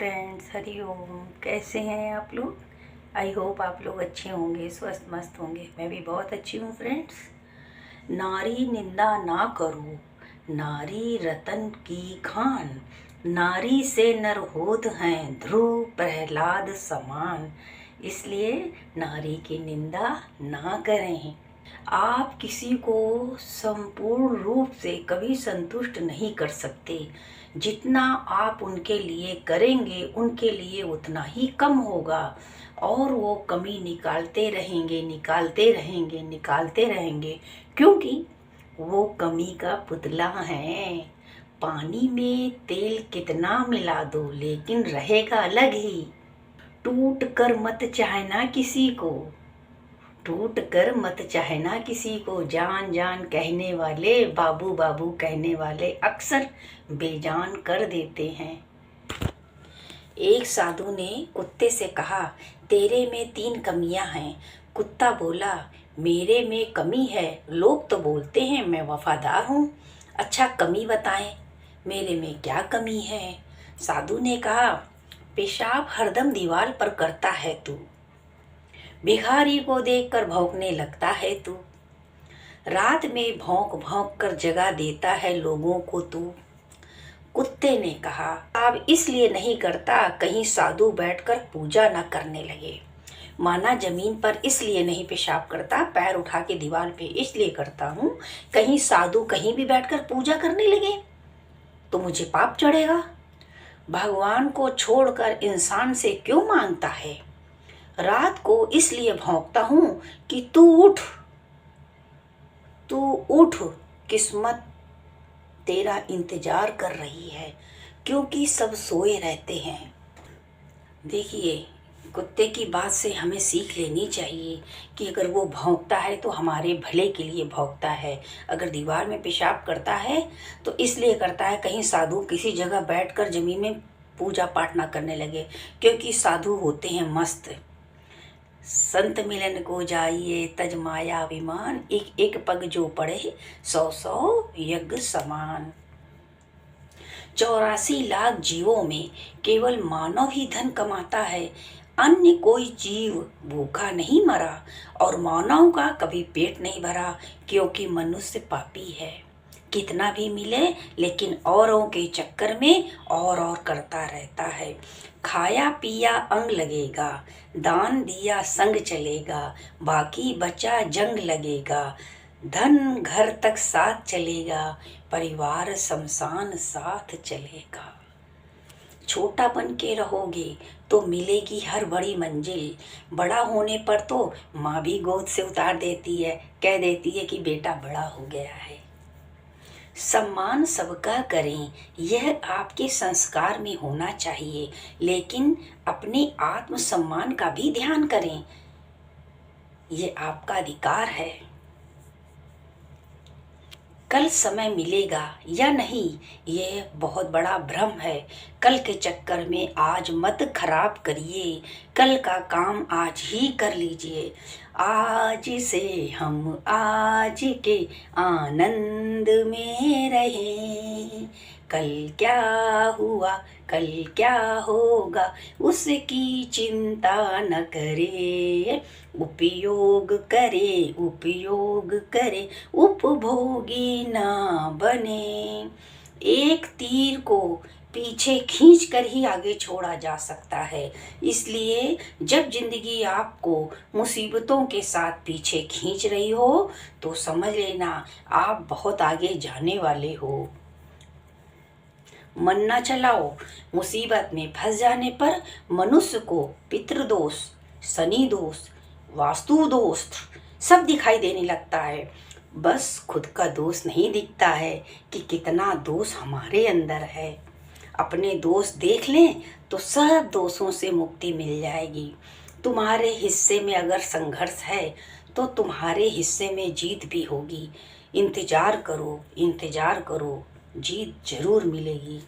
Friends, Hari ओम। कैसे हैं आप लोग? आई होप आप लोग अच्छे होंगे, स्वस्थ मस्त होंगे। मैं भी बहुत अच्छी हूँ फ्रेंड्स। नारी निंदा ना करो, नारी रतन की खान, नारी से नर होत हैं ध्रुव प्रहलाद समान। इसलिए नारी की निंदा ना करें। आप किसी को संपूर्ण रूप से कभी संतुष्ट नहीं कर सकते। जितना आप उनके लिए करेंगे उनके लिए उतना ही कम होगा, और वो कमी निकालते रहेंगे, निकालते रहेंगे, निकालते रहेंगे, क्योंकि वो कमी का पुतला है। पानी में तेल कितना मिला दो लेकिन रहेगा अलग ही। टूट कर मत चाहना किसी को, टूट कर मत चाहना किसी को। जान जान कहने वाले, बाबू बाबू कहने वाले अक्सर बेजान कर देते हैं। एक साधु ने कुत्ते से कहा, तेरे में 3 कमियां हैं। कुत्ता बोला, मेरे में कमी है, लोग तो बोलते हैं मैं वफादार हूँ। अच्छा कमी बताएं, मेरे में क्या कमी है? साधु ने कहा, पेशाब हरदम दीवार पर करता है तू, भिखारी को देखकर भौंकने लगता है तू, रात में भौंक भौंक कर जगा देता है लोगों को तू। कुत्ते ने कहा, अब इसलिए नहीं करता कहीं साधु बैठकर पूजा न करने लगे। माना जमीन पर इसलिए नहीं पेशाब करता, पैर उठा के दीवार पे इसलिए करता हूँ कहीं साधु कहीं भी बैठकर पूजा करने लगे तो मुझे पाप चढ़ेगा। भगवान को छोड़कर इंसान से क्यों मांगता है? रात को इसलिए भौंकता हूँ कि तू उठ, तू उठ, किस्मत तेरा इंतजार कर रही है, क्योंकि सब सोए रहते हैं। देखिए, कुत्ते की बात से हमें सीख लेनी चाहिए कि अगर वो भौंकता है तो हमारे भले के लिए भौंकता है। अगर दीवार में पेशाब करता है तो इसलिए करता है कहीं साधु किसी जगह बैठकर जमीन में पूजा पाठ ना करने लगे, क्योंकि साधु होते हैं मस्त। संत मिलन को जाइए तज माया विमान, एक एक पग जो पड़े 100 यज्ञ समान। 84 लाख जीवों में केवल मानव ही धन कमाता है, अन्य कोई जीव भूखा नहीं मरा, और मानव का कभी पेट नहीं भरा, क्योंकि मनुष्य पापी है। कितना भी मिले लेकिन औरों के चक्कर में और करता रहता है। खाया पिया अंग लगेगा, दान दिया संग चलेगा, बाकी बचा जंग लगेगा। धन घर तक साथ चलेगा, परिवार शमशान साथ चलेगा। छोटा बन के रहोगे तो मिलेगी हर बड़ी मंजिल, बड़ा होने पर तो माँ भी गोद से उतार देती है, कह देती है कि बेटा बड़ा हो गया है। सम्मान सबका करें, यह आपके संस्कार में होना चाहिए, लेकिन अपने आत्मसम्मान का भी ध्यान करें, यह आपका अधिकार है। कल समय मिलेगा या नहीं ये बहुत बड़ा भ्रम है। कल के चक्कर में आज मत खराब करिए, कल का काम आज ही कर लीजिए। आज से हम आज के आनंद में रहें, कल क्या हुआ कल क्या होगा उसकी चिंता न करे। उपयोग करे, उपयोग करे, उपभोगी ना बने। एक तीर को पीछे खींच कर ही आगे छोड़ा जा सकता है। इसलिए जब जिंदगी आपको मुसीबतों के साथ पीछे खींच रही हो तो समझ लेना आप बहुत आगे जाने वाले हो। मन ना चलाओ, मुसीबत में फंस जाने पर मनुष्य को पितृदोष, शनि दोष, वास्तु दोष सब दिखाई देने लगता है। बस खुद का दोष नहीं दिखता है कि कितना दोष हमारे अंदर है। अपने दोष देख लें तो सब दोषों से मुक्ति मिल जाएगी। तुम्हारे हिस्से में अगर संघर्ष है तो तुम्हारे हिस्से में जीत भी होगी। इंतजार करो, इंतजार करो, जीत जरूर मिलेगी।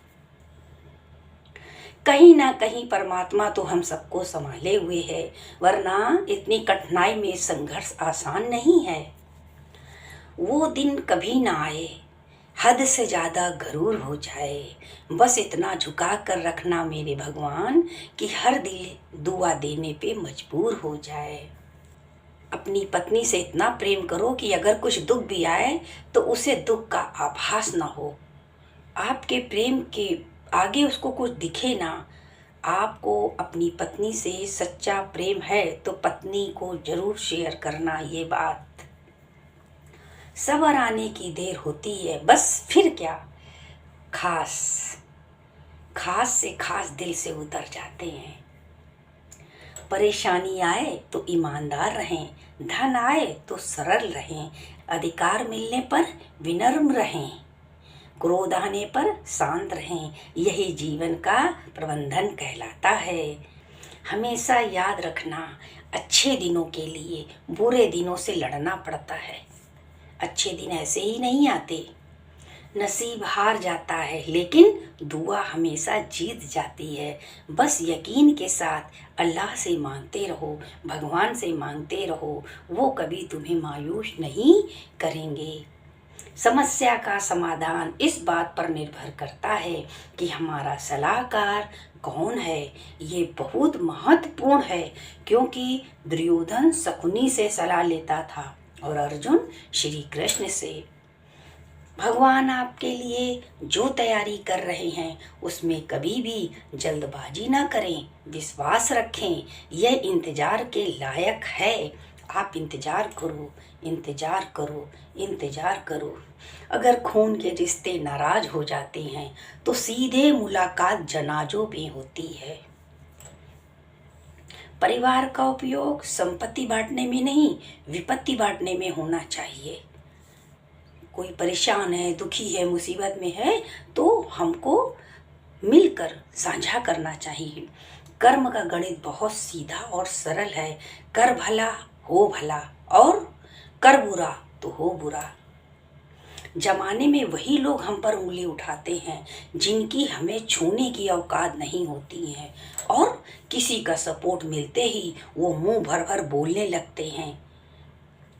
कहीं ना कहीं परमात्मा तो हम सबको संभाले हुए है, वरना इतनी कठिनाई में संघर्ष आसान नहीं है। वो दिन कभी ना आए, हद से ज़्यादा गरूर हो जाए। बस इतना झुका कर रखना मेरे भगवान कि हर दिल दुआ देने पे मजबूर हो जाए। अपनी पत्नी से इतना प्रेम करो कि अगर कुछ दुख भी आए तो उसे दुख का आभास ना हो। आपके प्रेम के आगे उसको कुछ दिखे ना। आपको अपनी पत्नी से सच्चा प्रेम है तो पत्नी को जरूर शेयर करना ये बात। सब्र आने की देर होती है, बस फिर क्या, खास खास से खास दिल से उतर जाते हैं। परेशानी आए तो ईमानदार रहें, धन आए तो सरल रहें, अधिकार मिलने पर विनम्र रहें, क्रोध आने पर शांत रहें। यही जीवन का प्रबंधन कहलाता है। हमेशा याद रखना, अच्छे दिनों के लिए बुरे दिनों से लड़ना पड़ता है। अच्छे दिन ऐसे ही नहीं आते। नसीब हार जाता है लेकिन दुआ हमेशा जीत जाती है। बस यकीन के साथ अल्लाह से मांगते रहो, भगवान से मांगते रहो, वो कभी तुम्हें मायूस नहीं करेंगे। समस्या का समाधान इस बात पर निर्भर करता है कि हमारा सलाहकार कौन है। ये बहुत महत्वपूर्ण है क्योंकि दुर्योधन शकुनी से सलाह लेता था और अर्जुन श्री कृष्ण से। भगवान आपके लिए जो तैयारी कर रहे हैं उसमें कभी भी जल्दबाजी ना करें, विश्वास रखें। यह इंतजार के लायक है। आप इंतजार करो, इंतजार करो, इंतजार करो। अगर खून के रिश्ते नाराज हो जाते हैं तो सीधे मुलाकात जनाजों में होती है। परिवार का उपयोग संपत्ति बांटने में नहीं, विपत्ति बांटने में होना चाहिए। कोई परेशान है, दुखी है, मुसीबत में है तो हमको मिलकर साझा करना चाहिए। कर्म का गणित बहुत सीधा और सरल है। कर भला हो भला और कर बुरा तो हो बुरा। जमाने में वही लोग हम पर उंगली उठाते हैं जिनकी हमें छूने की औकात नहीं होती है और किसी का सपोर्ट मिलते ही वो मुंह भर भर बोलने लगते हैं।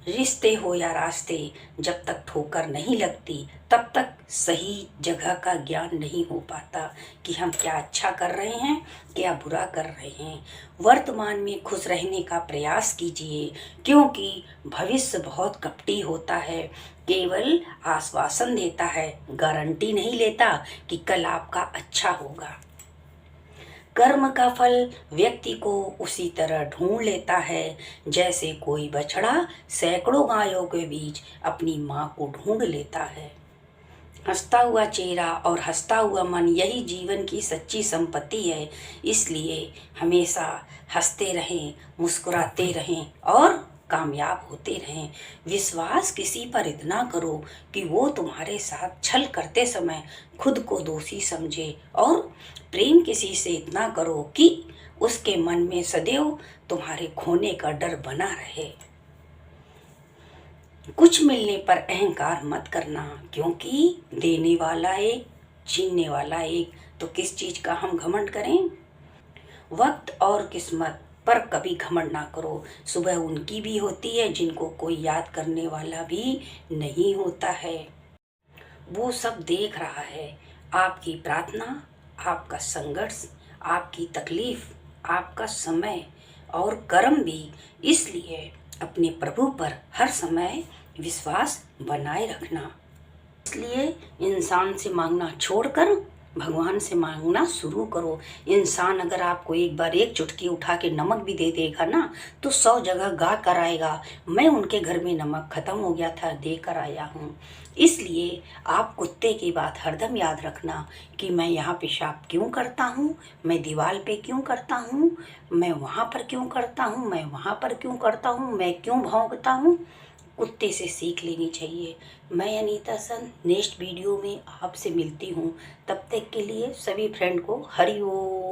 रिश्ते हो या रास्ते, जब तक ठोकर नहीं लगती तब तक सही जगह का ज्ञान नहीं हो पाता कि हम क्या अच्छा कर रहे हैं, क्या बुरा कर रहे हैं। वर्तमान में खुश रहने का प्रयास कीजिए क्योंकि भविष्य बहुत कपटी होता है। केवल आश्वासन देता है, गारंटी नहीं लेता कि कल आपका अच्छा होगा। कर्म का फल व्यक्ति को उसी तरह ढूंढ लेता है जैसे कोई बछड़ा सैकड़ों गायों के बीच अपनी माँ को ढूंढ लेता है। हंसता हुआ चेहरा और हंसता हुआ मन, यही जीवन की सच्ची संपत्ति है। इसलिए हमेशा हंसते रहें, मुस्कुराते रहें और कामयाब होते रहें। विश्वास किसी पर इतना करो कि वो तुम्हारे साथ छल करते समय खुद को दोषी समझे और प्रेम किसी से इतना करो कि उसके मन में सदैव तुम्हारे खोने का डर बना रहे। कुछ मिलने पर अहंकार मत करना क्योंकि देने वाला एक, छीनने वाला एक, तो किस चीज का हम घमंड करें। वक्त और किस्मत पर कभी घमंड ना करो। सुबह उनकी भी होती है जिनको कोई याद करने वाला भी नहीं होता है। वो सब देख रहा है, आपकी प्रार्थना, आपका संघर्ष, आपकी तकलीफ, आपका समय और कर्म भी। इसलिए अपने प्रभु पर हर समय विश्वास बनाए रखना। इसलिए इंसान से मांगना छोड़कर भगवान से मांगना शुरू करो। इंसान अगर आपको एक बार एक चुटकी उठा के नमक भी दे देगा ना तो 100 जगह गा कर आएगा, मैं उनके घर में नमक खत्म हो गया था, दे कर आया हूँ। इसलिए आप कुत्ते की बात हरदम याद रखना कि मैं यहाँ पेशाब क्यों करता हूँ, मैं दीवार पे क्यों करता हूँ, मैं वहाँ पर क्यों करता हूँ, मैं वहाँ पर क्यों करता हूँ, मैं क्यों भौंकता हूँ। कुत्ते से सीख लेनी चाहिए। मैं अनीता सन नेक्स्ट वीडियो में आपसे मिलती हूँ। तब तक के लिए सभी फ्रेंड को हरि ओम।